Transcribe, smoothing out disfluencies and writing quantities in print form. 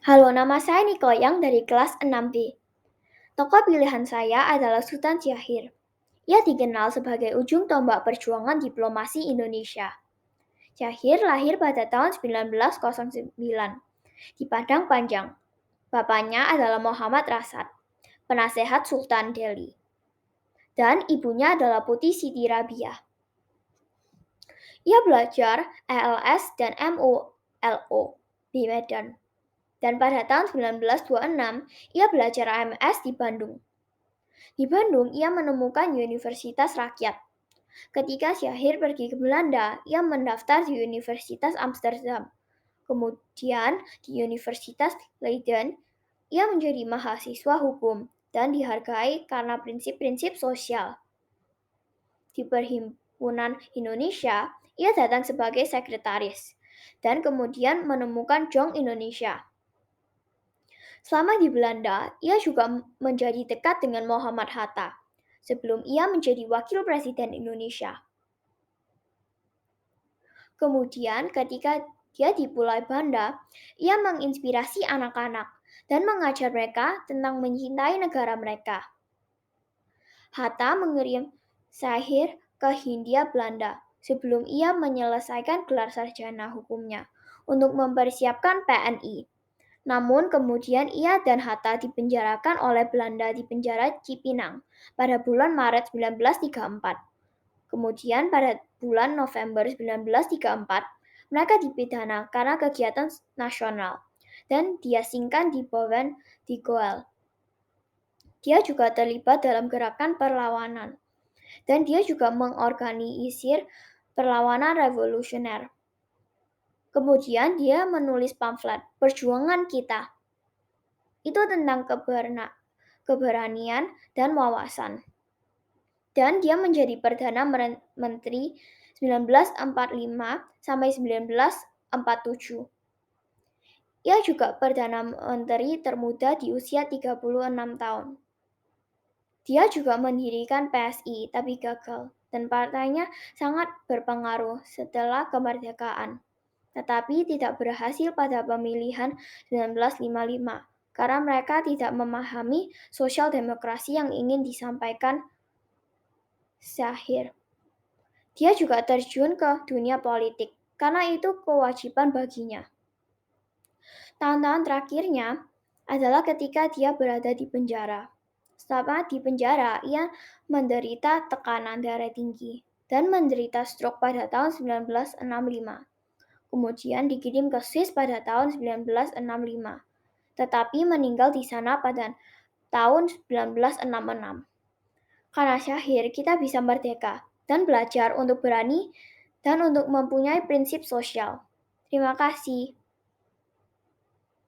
Halo, nama saya Niko Yang dari kelas 6B. Tokoh pilihan saya adalah Sultan Syahrir. Ia dikenal sebagai ujung tombak perjuangan diplomasi Indonesia. Syahrir lahir pada tahun 1909 di Padang Panjang. Bapaknya adalah Muhammad Rasad, penasehat Sultan Delhi. Dan ibunya adalah Putih Siti Rabiah. Ia belajar ELS dan MULO di Medan. Dan pada tahun 1926, ia belajar AMS di Bandung. Di Bandung, ia menemukan Universitas Rakyat. Ketika Syahrir pergi ke Belanda, ia mendaftar di Universitas Amsterdam. Kemudian di Universitas Leiden, ia menjadi mahasiswa hukum dan dihargai karena prinsip-prinsip sosial. Di Perhimpunan Indonesia, ia datang sebagai sekretaris dan kemudian menemukan Jong Indonesia. Selama di Belanda, ia juga menjadi dekat dengan Muhammad Hatta sebelum ia menjadi wakil presiden Indonesia. Kemudian ketika dia di Pulau Banda, ia menginspirasi anak-anak dan mengajar mereka tentang mencintai negara mereka. Hatta mengirim Syahrir ke Hindia Belanda sebelum ia menyelesaikan gelar sarjana hukumnya untuk mempersiapkan PNI. Namun kemudian ia dan Hatta dipenjarakan oleh Belanda di penjara Cipinang pada bulan Maret 1934. Kemudian pada bulan November 1934, mereka dipidana karena kegiatan nasional dan diasingkan di Boven di Goel. Dia juga terlibat dalam gerakan perlawanan dan dia juga mengorganisir perlawanan revolusioner. Kemudian dia menulis pamflet Perjuangan Kita. Itu tentang keberanian dan wawasan. Dan dia menjadi Perdana Menteri 1945 sampai 1947. Ia juga Perdana Menteri termuda di usia 36 tahun. Dia juga mendirikan PSI tapi gagal dan partainya sangat berpengaruh setelah kemerdekaan. Tetapi tidak berhasil pada pemilihan 1955 karena mereka tidak memahami sosial demokrasi yang ingin disampaikan Syahrir. Dia juga terjun ke dunia politik karena itu kewajiban baginya. Tahun-tahun terakhirnya adalah ketika dia berada di penjara. Selama di penjara, ia menderita tekanan darah tinggi dan menderita stroke pada tahun 1965. Kemudian dikirim ke Swiss pada tahun 1965, tetapi meninggal di sana pada tahun 1966. Karena Syahrir, kita bisa merdeka dan belajar untuk berani dan untuk mempunyai prinsip sosial. Terima kasih.